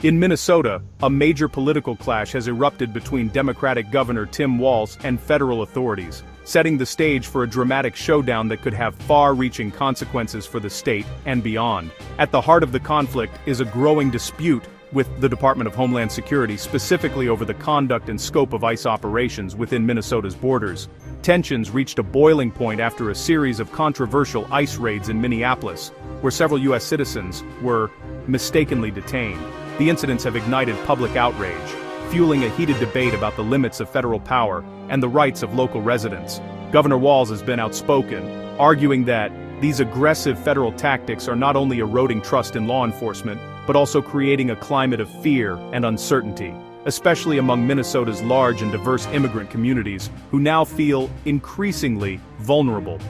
In Minnesota, a major political clash has erupted between Democratic Governor Tim Walz and federal authorities, setting the stage for a dramatic showdown that could have far-reaching consequences for the state and beyond. At the heart of the conflict is a growing dispute with the Department of Homeland Security, specifically over the conduct and scope of ICE operations within Minnesota's borders. Tensions reached a boiling point after a series of controversial ICE raids in Minneapolis, where several U.S. citizens were mistakenly detained. The incidents have ignited public outrage, fueling a heated debate about the limits of federal power and the rights of local residents. Governor Walz has been outspoken, arguing that these aggressive federal tactics are not only eroding trust in law enforcement, but also creating a climate of fear and uncertainty, especially among Minnesota's large and diverse immigrant communities, who now feel increasingly vulnerable.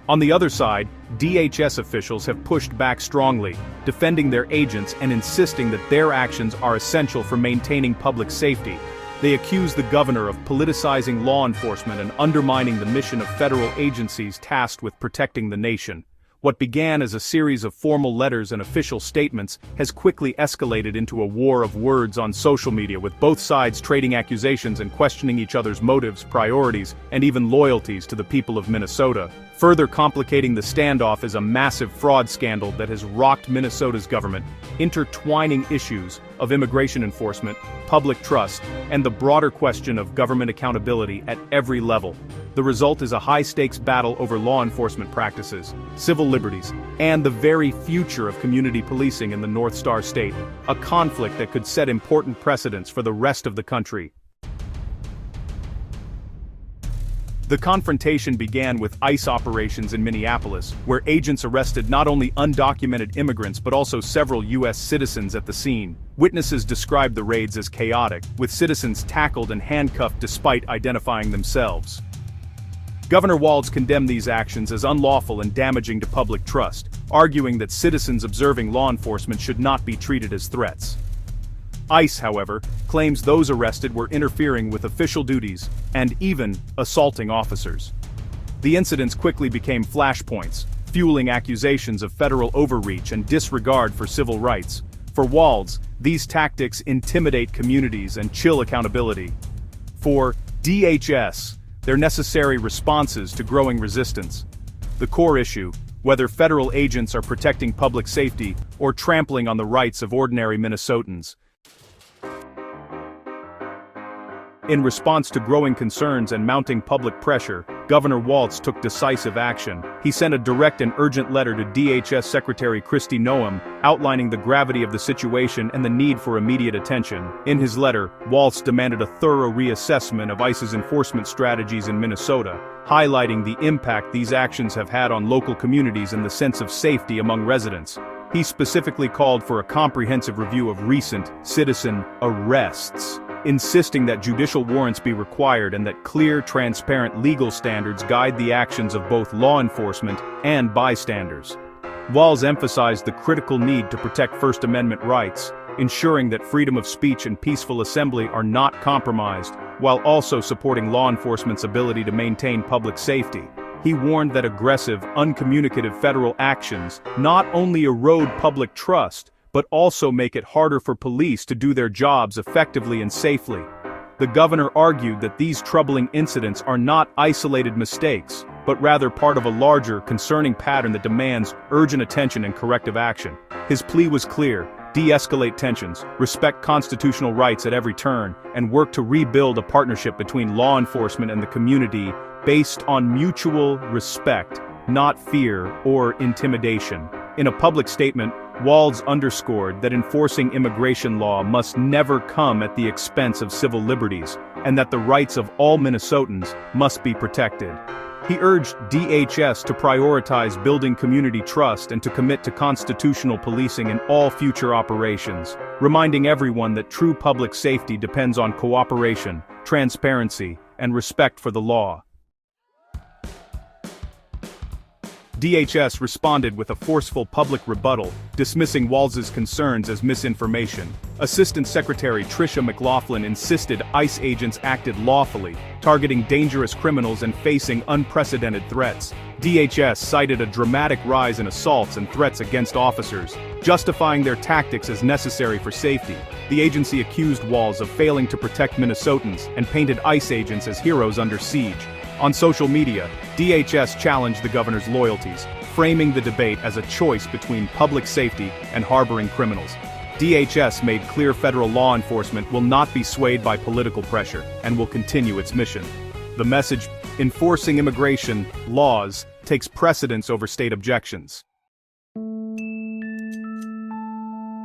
On the other side, DHS officials have pushed back strongly, defending their agents and insisting that their actions are essential for maintaining public safety. They accuse the governor of politicizing law enforcement and undermining the mission of federal agencies tasked with protecting the nation. What began as a series of formal letters and official statements has quickly escalated into a war of words on social media, with both sides trading accusations and questioning each other's motives, priorities, and even loyalties to the people of Minnesota. Further complicating the standoff is a massive fraud scandal that has rocked Minnesota's government, intertwining issues of immigration enforcement, public trust, and the broader question of government accountability at every level. The result is a high-stakes battle over law enforcement practices, civil liberties, and the very future of community policing in the North Star State, a conflict that could set important precedents for the rest of the country. The confrontation began with ICE operations in Minneapolis, where agents arrested not only undocumented immigrants but also several U.S. citizens at the scene. Witnesses described the raids as chaotic, with citizens tackled and handcuffed despite identifying themselves. Governor Walz condemned these actions as unlawful and damaging to public trust, arguing that citizens observing law enforcement should not be treated as threats. ICE, however, claims those arrested were interfering with official duties and even assaulting officers. The incidents quickly became flashpoints, fueling accusations of federal overreach and disregard for civil rights. For Walz, these tactics intimidate communities and chill accountability. For DHS, they're necessary responses to growing resistance. The core issue, whether federal agents are protecting public safety or trampling on the rights of ordinary Minnesotans. In response to growing concerns and mounting public pressure, Governor Walz took decisive action. He sent a direct and urgent letter to DHS Secretary Kristi Noem, outlining the gravity of the situation and the need for immediate attention. In his letter, Walz demanded a thorough reassessment of ICE's enforcement strategies in Minnesota, highlighting the impact these actions have had on local communities and the sense of safety among residents. He specifically called for a comprehensive review of recent citizen arrests, insisting that judicial warrants be required and that clear, transparent legal standards guide the actions of both law enforcement and bystanders. Walz emphasized the critical need to protect First Amendment rights, ensuring that freedom of speech and peaceful assembly are not compromised, while also supporting law enforcement's ability to maintain public safety. He warned that aggressive, uncommunicative federal actions not only erode public trust, but also make it harder for police to do their jobs effectively and safely. The governor argued that these troubling incidents are not isolated mistakes, but rather part of a larger, concerning pattern that demands urgent attention and corrective action. His plea was clear: de-escalate tensions, respect constitutional rights at every turn, and work to rebuild a partnership between law enforcement and the community based on mutual respect, not fear or intimidation. In a public statement, Walz underscored that enforcing immigration law must never come at the expense of civil liberties, and that the rights of all Minnesotans must be protected. He urged DHS to prioritize building community trust and to commit to constitutional policing in all future operations, reminding everyone that true public safety depends on cooperation, transparency, and respect for the law. DHS responded with a forceful public rebuttal, dismissing Walz's concerns as misinformation. Assistant Secretary Tricia McLaughlin insisted ICE agents acted lawfully, targeting dangerous criminals and facing unprecedented threats. DHS cited a dramatic rise in assaults and threats against officers, justifying their tactics as necessary for safety. The agency accused Walz of failing to protect Minnesotans and painted ICE agents as heroes under siege. On social media, DHS challenged the governor's loyalties, framing the debate as a choice between public safety and harboring criminals. DHS made clear federal law enforcement will not be swayed by political pressure and will continue its mission. The message, enforcing immigration laws, takes precedence over state objections.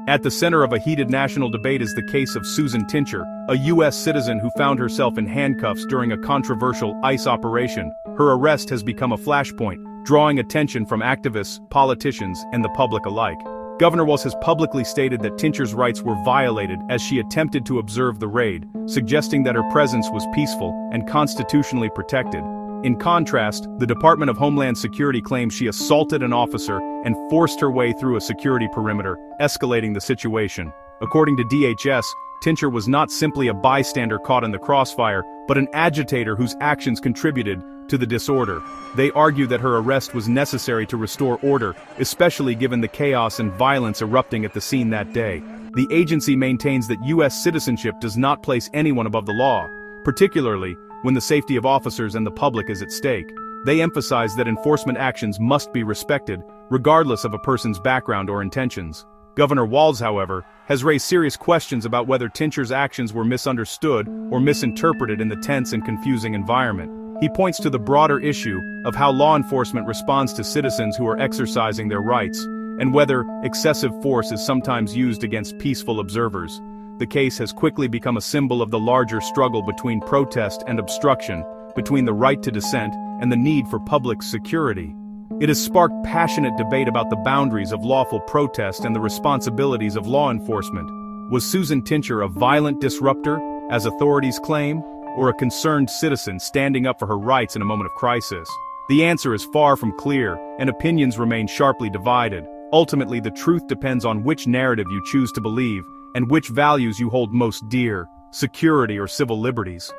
At the center of a heated national debate is the case of Susan Tincher, a U.S. citizen who found herself in handcuffs during a controversial ICE operation. Her arrest has become a flashpoint, drawing attention from activists, politicians, and the public alike. Governor Walz has publicly stated that Tincher's rights were violated as she attempted to observe the raid, suggesting that her presence was peaceful and constitutionally protected. In contrast, the Department of Homeland Security claims she assaulted an officer and forced her way through a security perimeter, escalating the situation. According to DHS, Tincher was not simply a bystander caught in the crossfire, but an agitator whose actions contributed to the disorder. They argue that her arrest was necessary to restore order, especially given the chaos and violence erupting at the scene that day. The agency maintains that U.S. citizenship does not place anyone above the law, particularly when the safety of officers and the public is at stake. They emphasize that enforcement actions must be respected, regardless of a person's background or intentions. Governor Walz, however, has raised serious questions about whether Tincher's actions were misunderstood or misinterpreted in the tense and confusing environment. He points to the broader issue of how law enforcement responds to citizens who are exercising their rights, and whether excessive force is sometimes used against peaceful observers. The case has quickly become a symbol of the larger struggle between protest and obstruction, between the right to dissent and the need for public security. It has sparked passionate debate about the boundaries of lawful protest and the responsibilities of law enforcement. Was Susan Tincher a violent disruptor, as authorities claim, or a concerned citizen standing up for her rights in a moment of crisis? The answer is far from clear, and opinions remain sharply divided. Ultimately, the truth depends on which narrative you choose to believe, and which values you hold most dear, security or civil liberties.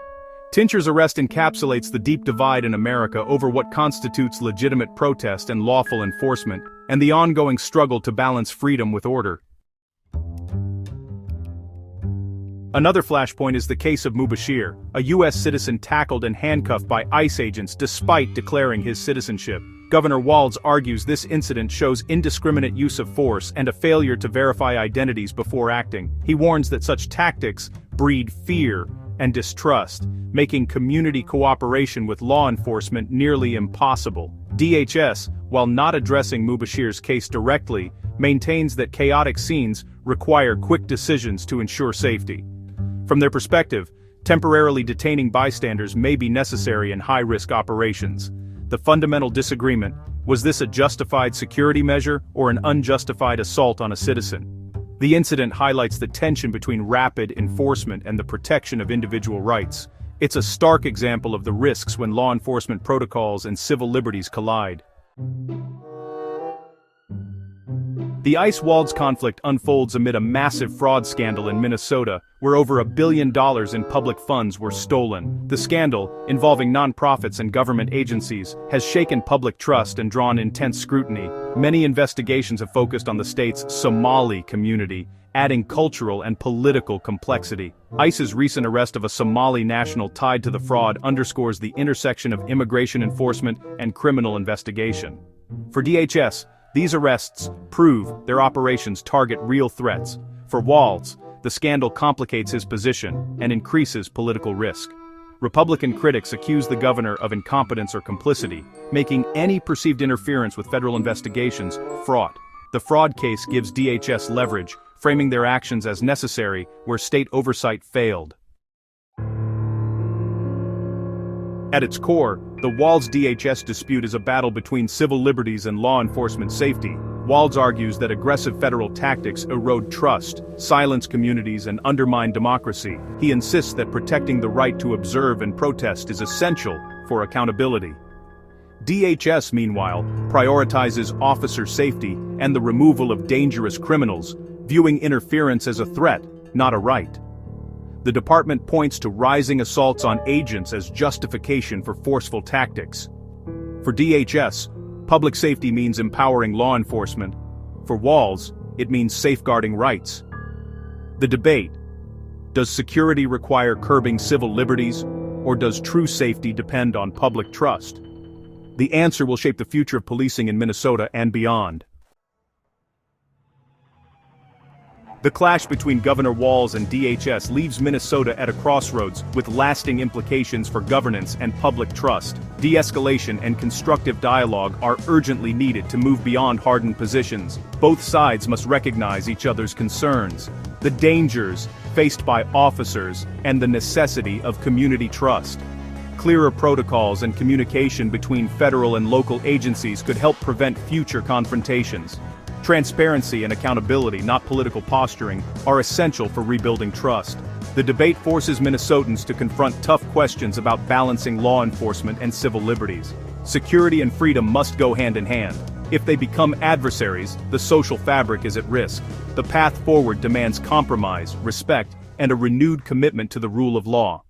Tincher's arrest encapsulates the deep divide in America over what constitutes legitimate protest and lawful enforcement, and the ongoing struggle to balance freedom with order. Another flashpoint is the case of Mubashir, a U.S. citizen tackled and handcuffed by ICE agents despite declaring his citizenship. Governor Walz argues this incident shows indiscriminate use of force and a failure to verify identities before acting. He warns that such tactics breed fear and distrust, making community cooperation with law enforcement nearly impossible. DHS, while not addressing Mubashir's case directly, maintains that chaotic scenes require quick decisions to ensure safety. From their perspective, temporarily detaining bystanders may be necessary in high-risk operations. The fundamental disagreement: was this a justified security measure or an unjustified assault on a citizen? The incident highlights the tension between rapid enforcement and the protection of individual rights. It's a stark example of the risks when law enforcement protocols and civil liberties collide. The ICE-Walz conflict unfolds amid a massive fraud scandal in Minnesota, where over $1 billion in public funds were stolen. The scandal, involving nonprofits and government agencies, has shaken public trust and drawn intense scrutiny. Many investigations have focused on the state's Somali community, adding cultural and political complexity. ICE's recent arrest of a Somali national tied to the fraud underscores the intersection of immigration enforcement and criminal investigation. For DHS, these arrests prove their operations target real threats. For Walz, the scandal complicates his position and increases political risk. Republican critics accuse the governor of incompetence or complicity, making any perceived interference with federal investigations fraught. The fraud case gives DHS leverage, framing their actions as necessary where state oversight failed. At its core, the Walz-DHS dispute is a battle between civil liberties and law enforcement safety. Walz argues that aggressive federal tactics erode trust, silence communities, and undermine democracy. He insists that protecting the right to observe and protest is essential for accountability. DHS, meanwhile, prioritizes officer safety and the removal of dangerous criminals, viewing interference as a threat, not a right. The department points to rising assaults on agents as justification for forceful tactics. For DHS, public safety means empowering law enforcement. For Walz, it means safeguarding rights. The debate: does security require curbing civil liberties, or does true safety depend on public trust? The answer will shape the future of policing in Minnesota and beyond. The clash between Governor Walz and DHS leaves Minnesota at a crossroads with lasting implications for governance and public trust. De-escalation and constructive dialogue are urgently needed to move beyond hardened positions. Both sides must recognize each other's concerns, the dangers faced by officers, and the necessity of community trust. Clearer protocols and communication between federal and local agencies could help prevent future confrontations. Transparency and accountability, not political posturing, are essential for rebuilding trust. The debate forces Minnesotans to confront tough questions about balancing law enforcement and civil liberties. Security and freedom must go hand in hand. If they become adversaries, the social fabric is at risk. The path forward demands compromise, respect, and a renewed commitment to the rule of law.